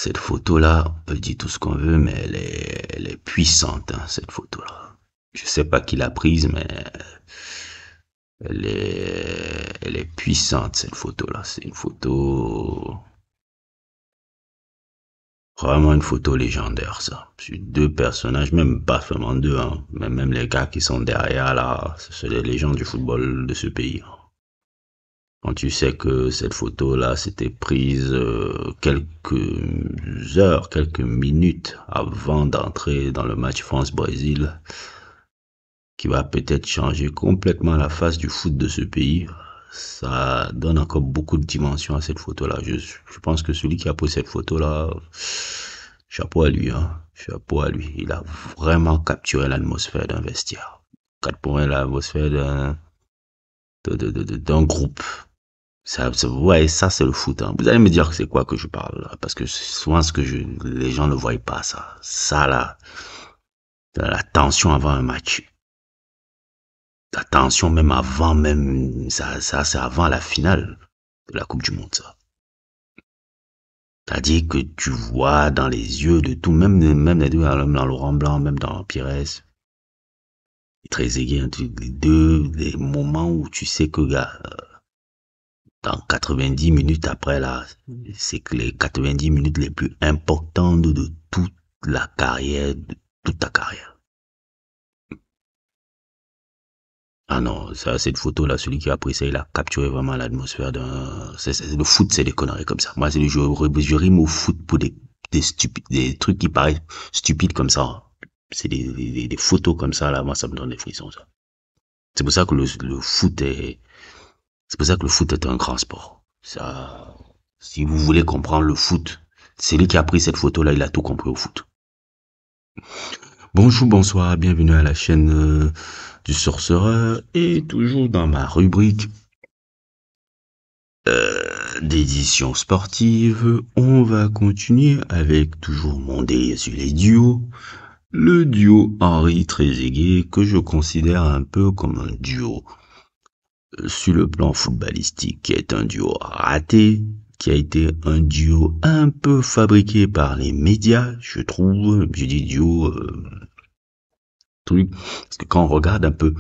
cette photo-là, on peut dire tout ce qu'on veut, mais elle est puissante, hein, cette photo-là. Je sais pas qui l'a prise, mais elle est puissante, cette photo-là. C'est une photo, vraiment une photo légendaire, ça. Sur deux personnages, même pas seulement deux, hein, mais même les gars qui sont derrière, là, c'est des légendes du football de ce pays. Quand tu sais que cette photo-là, c'était prise quelques heures, quelques minutes avant d'entrer dans le match France-Brésil, qui va peut-être changer complètement la face du foot de ce pays, ça donne encore beaucoup de dimensions à cette photo-là. Je pense que celui qui a pris cette photo-là, chapeau à lui, hein. Chapeau à lui. Il a vraiment capturé l'atmosphère d'un vestiaire. Capturé l'atmosphère d'un groupe. Ouais, ça c'est le foot, hein. Vous allez me dire que c'est quoi que je parle là, parce que c'est souvent les gens ne voient pas ça. Ça là, la tension avant un match. La tension même avant même, ça c'est avant la finale de la Coupe du Monde, ça. C'est-à-dire que tu vois dans les yeux de tout, même les deux, même dans Laurent Blanc, même dans Pires, et Trezeguet, les deux, les moments où tu sais que, gars, dans 90 minutes après là, c'est que les 90 minutes les plus importantes de toute la carrière, de toute ta carrière. Ah non, ça, cette photo-là, celui qui a pris ça, il a capturé vraiment l'atmosphère le foot, c'est des conneries comme ça. Moi, je rime au foot pour des trucs qui paraissent stupides comme ça. C'est des photos comme ça, là, moi, ça me donne des frissons, ça. C'est pour ça que c'est pour ça que le foot est un grand sport. Ça, si vous voulez comprendre le foot, celui qui a pris cette photo-là, il a tout compris au foot. Bonjour, bonsoir, bienvenue à la chaîne du Sorcereur et toujours dans ma rubrique d'édition sportive, on va continuer avec toujours mon délire sur les duos. Le duo Henry Trezeguet que je considère un peu comme un duo sur le plan footballistique qui est un duo raté, qui a été un duo un peu fabriqué par les médias, je trouve. Je dis duo truc parce que quand on regarde un peu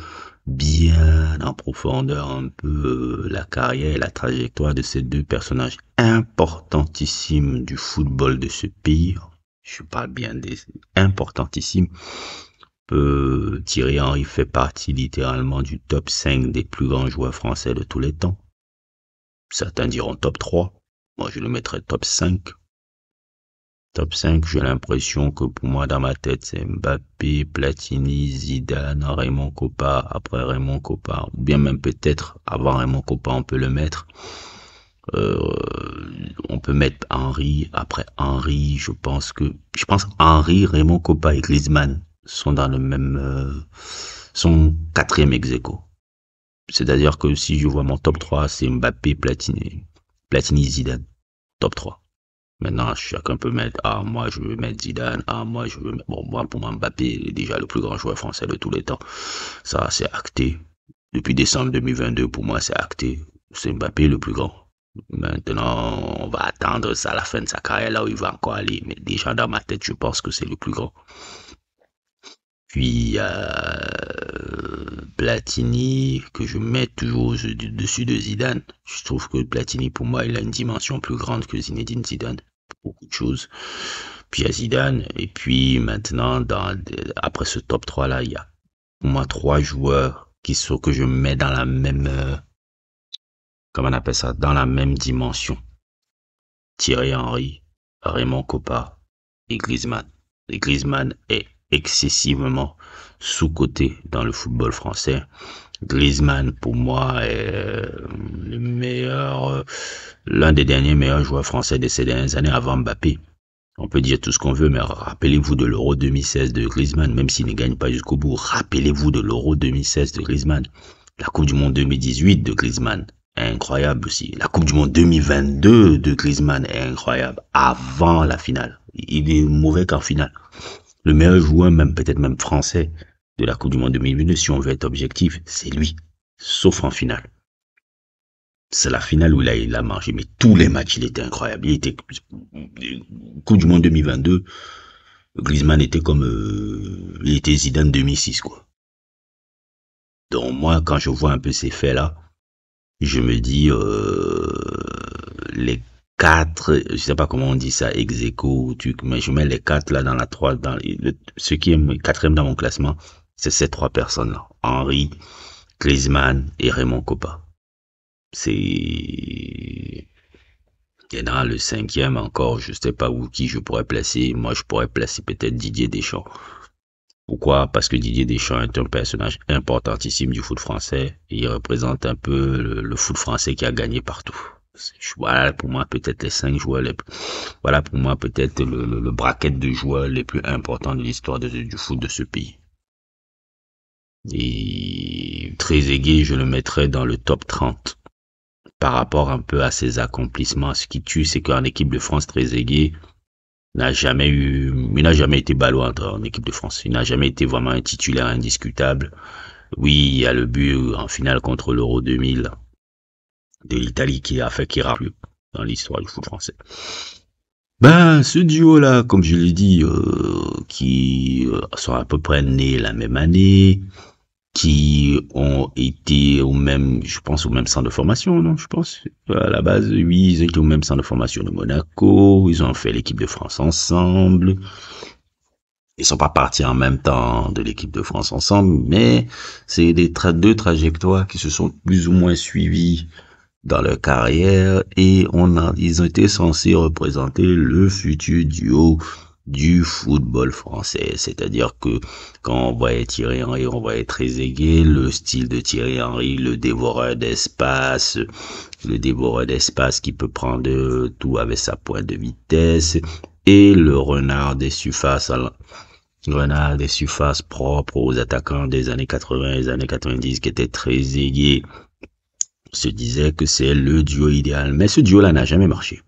bien en profondeur un peu la carrière et la trajectoire de ces deux personnages importantissimes du football de ce pays, je parle bien des importantissimes. Thierry Henry fait partie littéralement du top 5 des plus grands joueurs français de tous les temps. Certains diront top 3. Moi, je le mettrais top 5. Top 5, j'ai l'impression que pour moi, dans ma tête, c'est Mbappé, Platini, Zidane, Raymond Kopa, après Raymond Kopa, ou bien même peut-être avant Raymond Kopa, on peut le mettre. On peut mettre Henry, après Henry, je pense Henry, Raymond Kopa et Griezmann sont dans le même, sont quatrième ex aequo. C'est-à-dire que si je vois mon top 3, c'est Mbappé, Platini, Zidane. Top 3. Maintenant, chacun peut mettre, moi, je veux mettre Zidane, moi, je veux mettre, bon, moi, pour moi, Mbappé est déjà le plus grand joueur français de tous les temps. Ça, c'est acté. Depuis décembre 2022, pour moi, c'est acté. C'est Mbappé le plus grand. Maintenant, on va attendre ça à la fin de sa carrière, là où il va encore aller. Mais déjà, dans ma tête, je pense que c'est le plus grand. Puis, Platini, que je mets toujours dessus de Zidane. Je trouve que Platini, pour moi, il a une dimension plus grande que Zinedine Zidane. Beaucoup de choses. Puis, il y a Zidane. Et puis, maintenant, après ce top 3 là, il y a, pour moi, 3 joueurs que je mets dans la même, comment on appelle ça, dans la même dimension. Thierry Henry, Raymond Kopa et Griezmann. Et Griezmann est excessivement sous-coté dans le football français. Griezmann, pour moi, est le meilleur, l'un des derniers meilleurs joueurs français de ces dernières années avant Mbappé. On peut dire tout ce qu'on veut, mais rappelez-vous de l'Euro 2016 de Griezmann, même s'il ne gagne pas jusqu'au bout. Rappelez-vous de l'Euro 2016 de Griezmann. La Coupe du Monde 2018 de Griezmann est incroyable aussi. La Coupe du Monde 2022 de Griezmann est incroyable. Avant la finale. Il est mauvais qu'en finale. Le meilleur joueur, même peut-être même français, de la Coupe du Monde 2022, si on veut être objectif, c'est lui. Sauf en finale. C'est la finale où il a marché, mais tous les matchs, il était incroyable. Coupe du Monde 2022, Griezmann était comme, il était Zidane 2006, quoi. Donc moi, quand je vois un peu ces faits-là, je me dis, les quatre, je sais pas comment on dit ça, ex aequo, mais je mets les quatre là dans la trois, ce qui est quatrième dans mon classement, c'est ces trois personnes-là. Henry, Griezmann et Raymond Kopa. C'est, et dans le cinquième encore, je sais pas où qui je pourrais placer. Moi, je pourrais placer peut-être Didier Deschamps. Pourquoi? Parce que Didier Deschamps est un personnage importantissime du foot français. Il représente un peu le foot français qui a gagné partout. Voilà pour moi peut-être les cinq joueurs voilà pour moi peut-être le bracket de joueurs les plus importants de l'histoire du foot de ce pays. Et Trezeguet, je le mettrais dans le top 30 par rapport un peu à ses accomplissements. Ce qui tue, c'est qu'en équipe de France, Trezeguet il n'a jamais été ballon en équipe de France. Il n'a jamais été vraiment un titulaire indiscutable. Oui, il y a le but en finale contre l'Euro 2000 de l'Italie qui a fait qu'il plus dans l'histoire du foot français. Ben, ce duo-là, comme je l'ai dit, qui sont à peu près nés la même année, qui ont été au même, je pense, au même centre de formation, non, je pense. À la base, oui, ils étaient au même centre de formation de Monaco, ils ont fait l'équipe de France ensemble. Ils sont pas partis en même temps de l'équipe de France ensemble, mais c'est deux trajectoires qui se sont plus ou moins suivies dans leur carrière et ils ont été censés représenter le futur duo du football français. C'est-à-dire que quand on voyait Thierry Henry, on voyait Trezeguet, le style de Thierry Henry, le dévoreur d'espace qui peut prendre tout avec sa pointe de vitesse et le renard des surfaces propres aux attaquants des années 80 et des années 90 qui était Trezeguet se disait que c'est le duo idéal. Mais ce duo-là n'a jamais marché.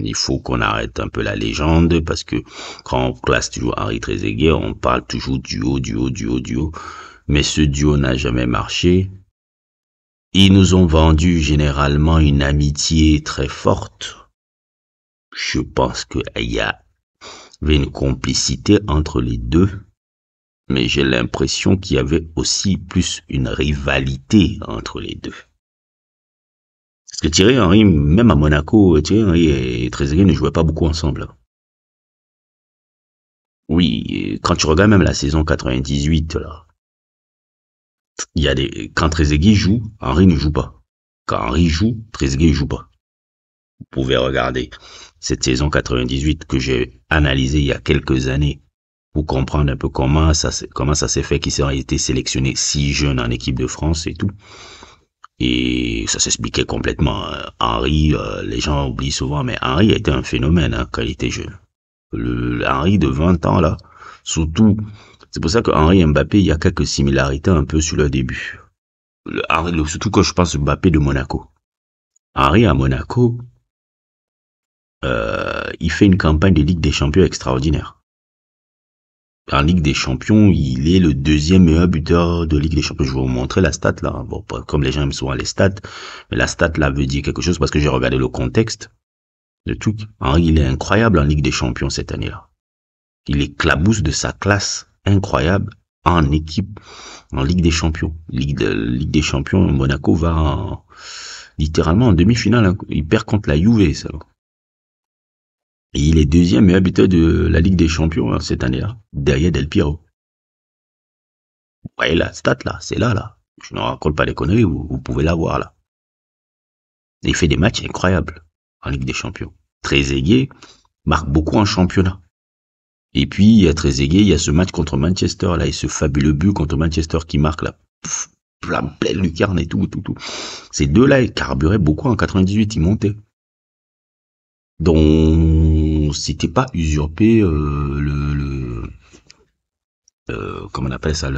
Il faut qu'on arrête un peu la légende parce que quand on classe toujours Henry Trezeguet, on parle toujours duo. Mais ce duo n'a jamais marché. Ils nous ont vendu généralement une amitié très forte. Je pense qu'il y avait une complicité entre les deux. Mais j'ai l'impression qu'il y avait aussi plus une rivalité entre les deux. Parce que Thierry Henry, même à Monaco, Thierry Henry et Trezeguet ne jouaient pas beaucoup ensemble. Oui, quand tu regardes même la saison 98, là, il y a quand Trezeguet joue, Henry ne joue pas. Quand Henry joue, Trezeguet ne joue pas. Vous pouvez regarder cette saison 98 que j'ai analysée il y a quelques années pour comprendre un peu comment ça s'est fait qu'ils ont été sélectionnés si jeunes en équipe de France et tout. Et ça s'expliquait complètement. Henry, les gens oublient souvent, mais Henry a été un phénomène quand il était jeune. Le Henry de 20 ans, là, surtout, c'est pour ça que Henry et Mbappé, il y a quelques similarités un peu sur leur début. Surtout quand je pense Mbappé de Monaco. Henry à Monaco, il fait une campagne de Ligue des Champions extraordinaire. En Ligue des Champions, il est le deuxième meilleur buteur de Ligue des Champions. Je vais vous montrer la stat là. Bon, comme les gens aiment souvent les stats, mais la stat là veut dire quelque chose parce que j'ai regardé le contexte. Le truc, Henry, il est incroyable en Ligue des Champions cette année-là. Il éclabousse de sa classe incroyable en équipe, en Ligue des Champions. Ligue des Champions, Monaco va littéralement en demi-finale. Hein. Il perd contre la Juve, ça. Et il est deuxième meilleur buteur de la Ligue des Champions hein, cette année-là, derrière Del Piero. Vous voyez la stat là, c'est là. Je ne raconte pas les conneries, vous pouvez la voir là. Et il fait des matchs incroyables en Ligue des Champions. Trezeguet marque beaucoup en championnat. Et puis, il y a Trezeguet, il y a ce match contre Manchester là, et ce fabuleux but contre Manchester qui marque là, la pleine lucarne et tout. Ces deux-là, ils carburaient beaucoup en 98, ils montaient. Donc, c'était pas usurpé comment on appelle ça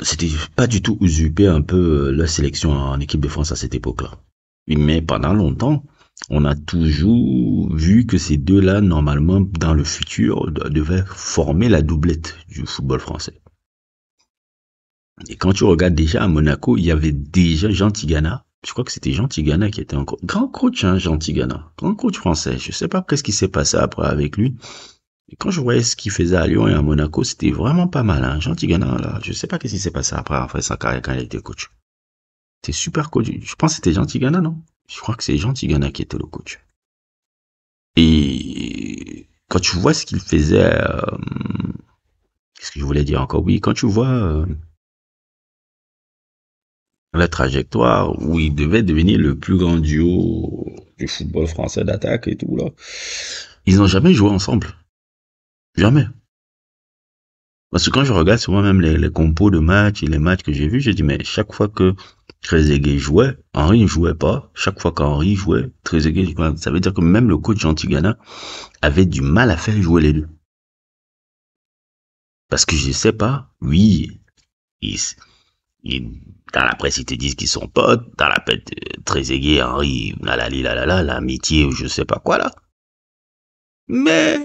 c'était pas du tout usurpé un peu la sélection en équipe de France à cette époque-là. Mais pendant longtemps, on a toujours vu que ces deux-là, normalement, dans le futur, devaient former la doublette du football français. Et quand tu regardes déjà à Monaco, il y avait déjà Jean Tigana. Je crois que c'était Jean Tigana qui était encore grand coach, hein, Jean Tigana, grand coach français. Je sais pas qu'est-ce qui s'est passé après avec lui. Et quand je voyais ce qu'il faisait à Lyon et à Monaco, c'était vraiment pas mal, hein. Jean Tigana, là, je sais pas qu'est-ce qui s'est passé après sa carrière quand il a été coach. C'était super coach. Je pense que c'était Jean Tigana, non? Je crois que c'est Jean Tigana qui était le coach. Et quand tu vois ce qu'il faisait, qu'est-ce que je voulais dire encore? Oui, quand tu vois la trajectoire où il devait devenir le plus grand duo du football français d'attaque et tout là, ils n'ont jamais joué ensemble. Jamais. Parce que quand je regarde souvent même les compos de matchs et les matchs que j'ai vus, je dis mais chaque fois que Trezeguet jouait, Henry ne jouait pas. Chaque fois qu'Henry jouait, Trezeguet jouait. Ça veut dire que même le coach Jean Tigana avait du mal à faire jouer les deux. Parce que je sais pas, oui, ils, dans la presse, ils te disent qu'ils sont potes. Dans la pète, Trezeguet, Henry, l'amitié, je sais pas quoi là. Mais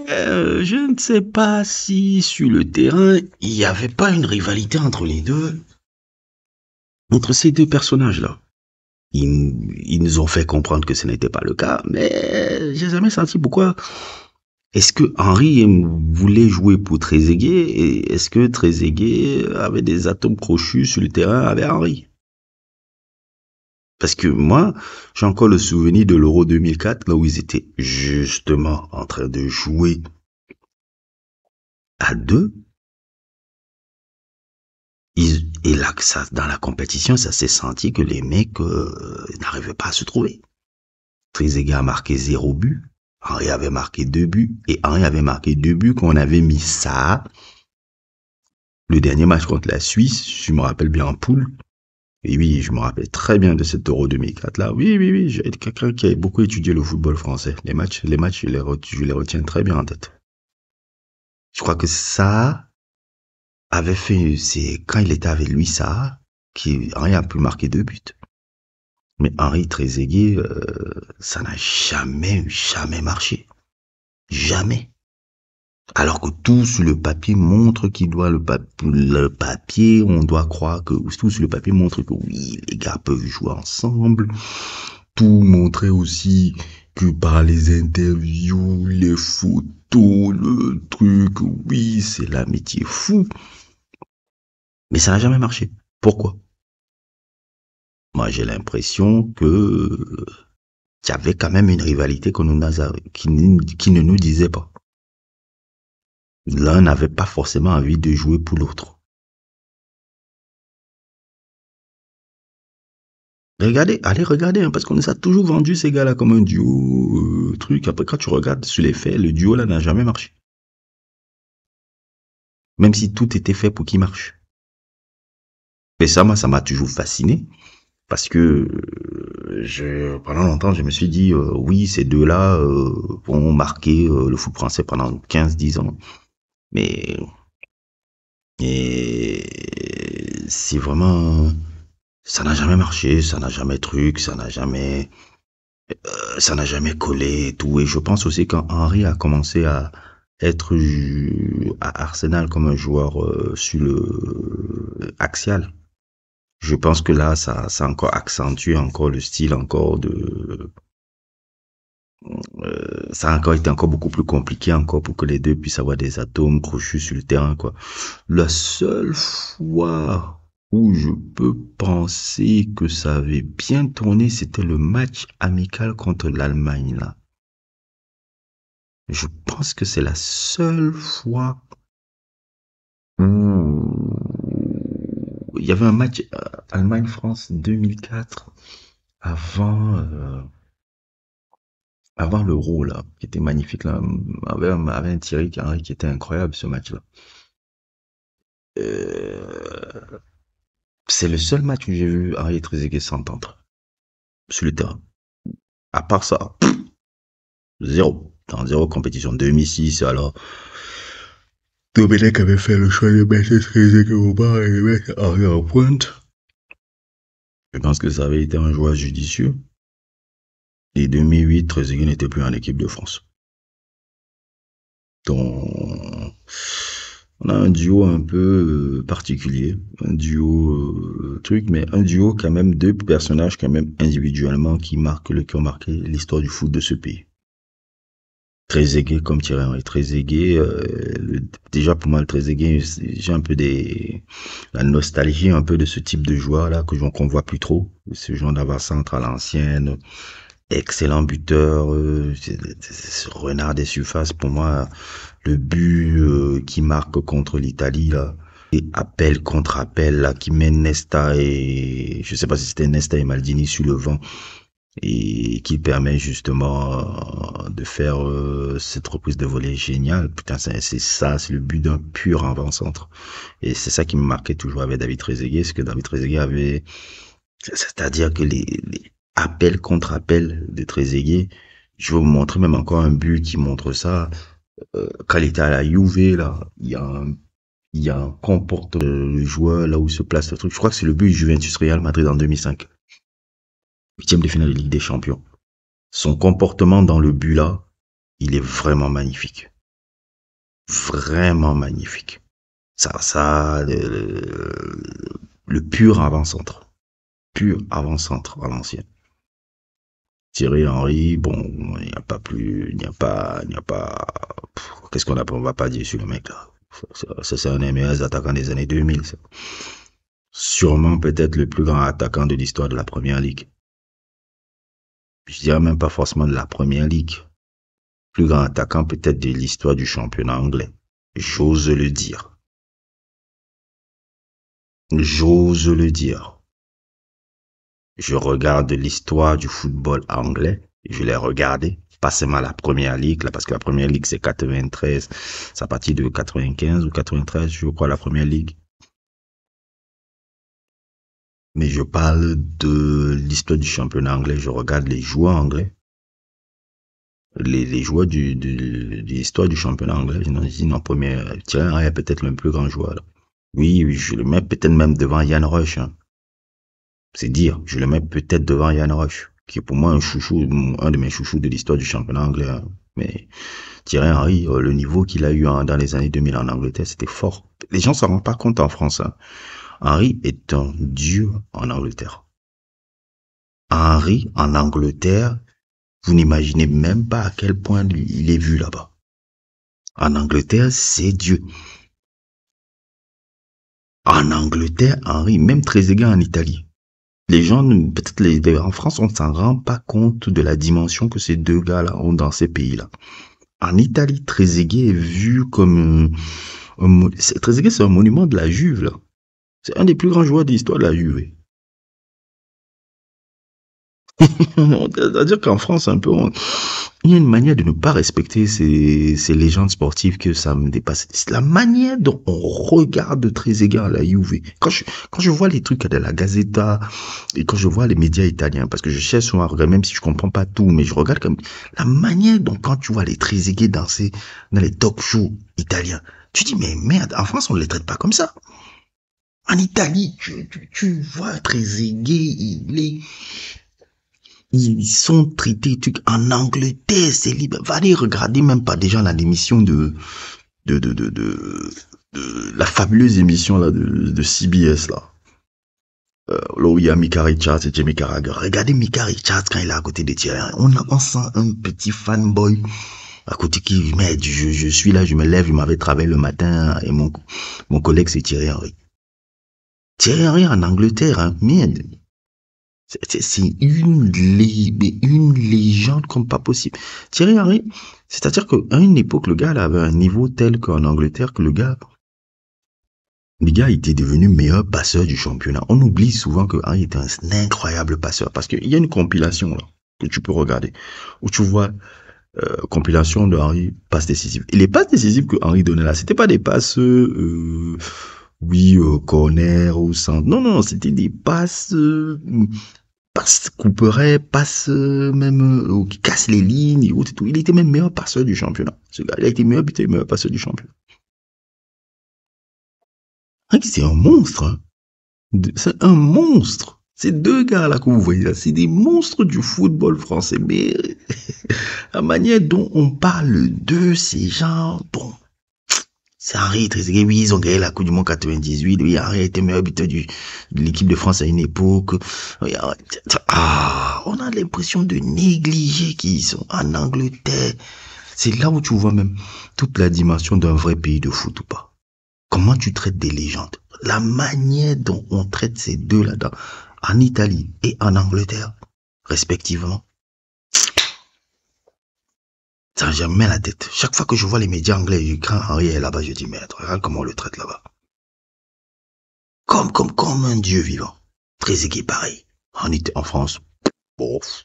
je ne sais pas si sur le terrain, il n'y avait pas une rivalité entre les deux, entre ces deux personnages-là. Ils nous ont fait comprendre que ce n'était pas le cas, mais j'ai jamais senti pourquoi. Est-ce que Henry voulait jouer pour Trezeguet et est-ce que Trezeguet avait des atomes crochus sur le terrain avec Henry? Parce que moi, j'ai encore le souvenir de l'Euro 2004, là où ils étaient justement en train de jouer à deux. Et là, ça, dans la compétition, ça s'est senti que les mecs n'arrivaient pas à se trouver. Trezeguet a marqué 0 but. Henry avait marqué 2 buts. Et Henry avait marqué 2 buts quand on avait mis ça. Le dernier match contre la Suisse, je me rappelle bien en poule. Et oui, je me rappelle très bien de cet Euro 2004 là. Oui, oui, oui, j'ai quelqu'un qui a beaucoup étudié le football français. Les matchs, je les retiens très bien en tête. Je crois que ça avait fait, c'est quand il était avec lui, ça, qui Henry a pu marquer 2 buts. Mais Henry Trezeguet, ça n'a jamais marché. Jamais. Alors que tout sur le papier montre qu'il doit le papier, on doit croire que tout sur le papier montre que oui, les gars peuvent jouer ensemble. Tout montrait aussi que par les interviews, les photos, le truc, oui, c'est l'amitié fou. Mais ça n'a jamais marché. Pourquoi? Moi, j'ai l'impression que qu'il y avait quand même une rivalité qui ne nous disait pas. L'un n'avait pas forcément envie de jouer pour l'autre. Regardez, allez regarder, hein, parce qu'on nous a toujours vendu ces gars-là comme un duo, truc. Après, quand tu regardes sur les faits, le duo là n'a jamais marché. Même si tout était fait pour qu'il marche. Et ça, moi, ça m'a toujours fasciné. Parce que pendant longtemps, je me suis dit, oui, ces deux-là vont marquer le foot français pendant 15-10 ans. Mais c'est vraiment, ça n'a jamais marché, ça n'a jamais truc, ça n'a jamais collé et tout. Et je pense aussi quand Henry a commencé à être à Arsenal comme un joueur sur le axial, je pense que là, ça a encore accentué encore le style encore de, ça a encore été encore beaucoup plus compliqué encore pour que les deux puissent avoir des atomes crochus sur le terrain, quoi. La seule fois où je peux penser que ça avait bien tourné, c'était le match amical contre l'Allemagne, là. Je pense que c'est la seule fois où il y avait un match Allemagne-France 2004 avant, avant l'Euro, là, qui était magnifique, là, avec un Thierry Henry qui était incroyable, ce match-là. Euh, c'est le seul match où j'ai vu Henry Trezeguet s'entendre sur le terrain. À part ça, zéro. Dans zéro compétition. 2006, alors, Domenech avait fait le choix de mettre Trezeguet au bas et de mettre Henry en pointe. Je pense que ça avait été un choix judicieux. Et 2008, Trezeguet n'était plus en équipe de France. Donc, On a un duo un peu particulier, un duo truc, mais un duo quand même deux personnages quand même individuellement qui ont marqué l'histoire du foot de ce pays. Trezeguet comme Thierry Henry. Trezeguet, déjà pour moi le Trezeguet, j'ai un peu la nostalgie un peu de ce type de joueur là qu'on voit plus trop. Ce genre d'avant-centre à l'ancienne, excellent buteur, ce renard des surfaces pour moi. Le but qui marque contre l'Italie là, et appel contre appel là qui mène Nesta et je sais pas si c'était Nesta et Maldini sur le vent et qui permet justement de faire cette reprise de volée géniale. Putain, c'est ça, c'est le but d'un pur avant-centre. Et c'est ça qui me marquait toujours avec David Trezeguet, c'est que David Trezeguet avait, c'est-à-dire que les appels contre appels de Trezeguet, je vais vous montrer même encore un but qui montre ça. Quand il était à la Juve, là, il y a un comportement, le joueur, là où se place le truc. Je crois que c'est le but Juventus Real Madrid en 2005. Huitième de finale de Ligue des Champions. Son comportement dans le but là, il est vraiment magnifique. Vraiment magnifique. Le pur avant-centre. Pur avant-centre à l'ancienne. Thierry Henry, bon, il n'y a pas plus, il n'y a pas, qu'est-ce on va pas dire sur le mec là. Ça c'est un des meilleurs attaquants des années 2000. Ça. Sûrement peut-être le plus grand attaquant de l'histoire de la Première Ligue. Je dirais même pas forcément de la Première Ligue. Plus grand attaquant peut-être de l'histoire du championnat anglais. J'ose le dire. J'ose le dire. Je regarde l'histoire du football anglais. Je l'ai regardé. Pas seulement la Première Ligue, là, parce que la Première Ligue c'est 93. C'est à partir de 95 ou 93, je crois, la Première Ligue. Mais je parle de l'histoire du championnat anglais. Je regarde les joueurs anglais. Les joueurs de l'histoire du championnat anglais. J'imagine en première. Thierry Henry est peut-être le plus grand joueur, là. Oui, je le mets peut-être même devant Ian Rush. Hein. C'est dire, je le mets peut-être devant Ian Rush, qui est pour moi un chouchou, un de mes chouchous de l'histoire du championnat anglais. Hein. Mais Thierry Henry, le niveau qu'il a eu dans les années 2000 en Angleterre, c'était fort. Les gens s'en rendent pas compte en France. Hein. Henry est un dieu en Angleterre. Henry, en Angleterre, vous n'imaginez même pas à quel point il est vu là-bas. En Angleterre, c'est Dieu. En Angleterre, Henry, même Trezeguet en Italie. Les gens, peut-être en France, on ne s'en rend pas compte de la dimension que ces deux gars-là ont dans ces pays-là. En Italie, Trezeguet est vu comme Trezeguet, c'est un monument de la Juve, là. C'est un des plus grands joueurs de l'histoire de la Juve. C'est-à-dire qu'en France, un peu, il y a une manière de ne pas respecter ces légendes sportives que ça me dépasse. C'est la manière dont on regarde Trezeguet à la Juve. Quand je vois les trucs de la Gazzetta et quand je vois les médias italiens, parce que je cherche souvent à regarder, même si je comprends pas tout, mais je regarde comme la manière dont quand tu vois les Trezeguet danser dans les talk shows italiens, tu dis mais merde, en France on ne les traite pas comme ça. En Italie, tu vois Trezeguet, ils sont traités en Angleterre, c'est libre. Va aller regarder même pas déjà la démission de la fabuleuse émission là de CBS là. Là où il y a Mika Richards et Jamie Carragher. Regardez Mika Richards quand il est à côté de Thierry. On sent un petit fanboy à côté qui, mais je suis là, je me lève, je m'avais travaillé le matin et mon collègue c'est Thierry Henry. Thierry Henry en Angleterre, hein, merde. C'est une légende comme pas possible. Thierry Henry, c'est-à-dire qu'à une époque, le gars il avait un niveau tel qu'en Angleterre que le gars était devenu meilleur passeur du championnat. On oublie souvent que Henry était un incroyable passeur parce qu'il y a une compilation là que tu peux regarder où tu vois compilation de Henry passes décisives. Et les passes décisives que Henry donnait là, c'était pas des passes corner ou centre. Non, c'était des passes couperait, passe même qui casse les lignes et tout. Il était même meilleur passeur du championnat. Ce gars, il a été meilleur buteur et meilleur passeur du championnat. C'est un monstre. Hein. C'est un monstre. Ces deux gars-là que vous voyez là, c'est des monstres du football français. Mais la manière dont on parle de ces gens, bon, C'est Henri Trezeguet, oui, ils ont gagné la Coupe du Monde 98, oui, Henri a été meilleur buteur de l'équipe de France à une époque. On a l'impression de négliger qu'ils sont en Angleterre. C'est là où tu vois même toute la dimension d'un vrai pays de foot ou pas. Comment tu traites des légendes. La manière dont on traite ces deux là-dedans, en Italie et en Angleterre, respectivement. Ça, j'en mets la tête. Chaque fois que je vois les médias anglais, je crains Henri est là-bas, je dis, mais regarde comment on le traite là-bas. Comme un dieu vivant. Très équipé pareil. En France, bof.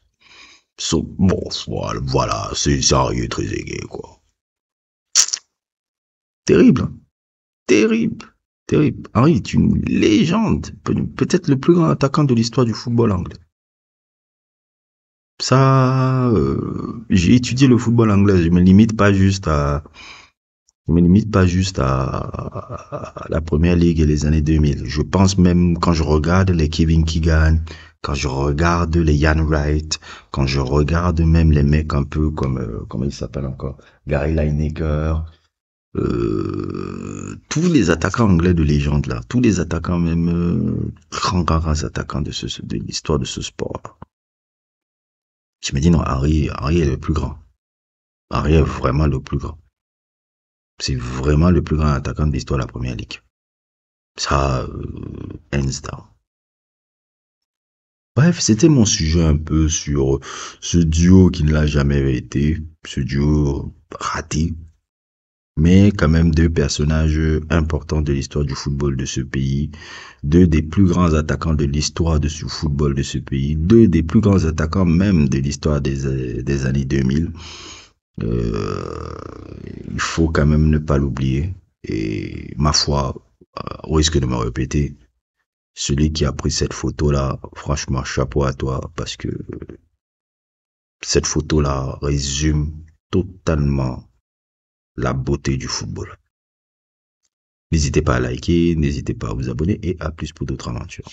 Bof, voilà, c'est Henri très équipé, quoi. Terrible, hein. Terrible, terrible. Henri est une légende. Peut-être le plus grand attaquant de l'histoire du football anglais. Ça, j'ai étudié le football anglais. Je me limite pas juste à la première ligue et les années 2000. Je pense même quand je regarde les Kevin Keegan, quand je regarde les Ian Wright, quand je regarde même les mecs un peu comme, comment ils s'appellent encore, Gary Lineker, tous les attaquants anglais de légende là, tous les attaquants même, grands attaquants de l'histoire de ce sport. Je me dis non, Henri est le plus grand. Henri est vraiment le plus grand. C'est vraiment le plus grand attaquant de l'histoire de la Première Ligue. Ça, hands down. Bref, c'était mon sujet un peu sur ce duo qui ne l'a jamais été, ce duo raté, mais quand même deux personnages importants de l'histoire du football de ce pays, deux des plus grands attaquants de l'histoire de ce football de ce pays, deux des plus grands attaquants même de l'histoire des années 2000. Il faut quand même ne pas l'oublier. Et ma foi, au risque de me répéter, celui qui a pris cette photo-là, franchement, chapeau à toi, parce que cette photo-là résume totalement la beauté du football. N'hésitez pas à liker, n'hésitez pas à vous abonner et à plus pour d'autres aventures.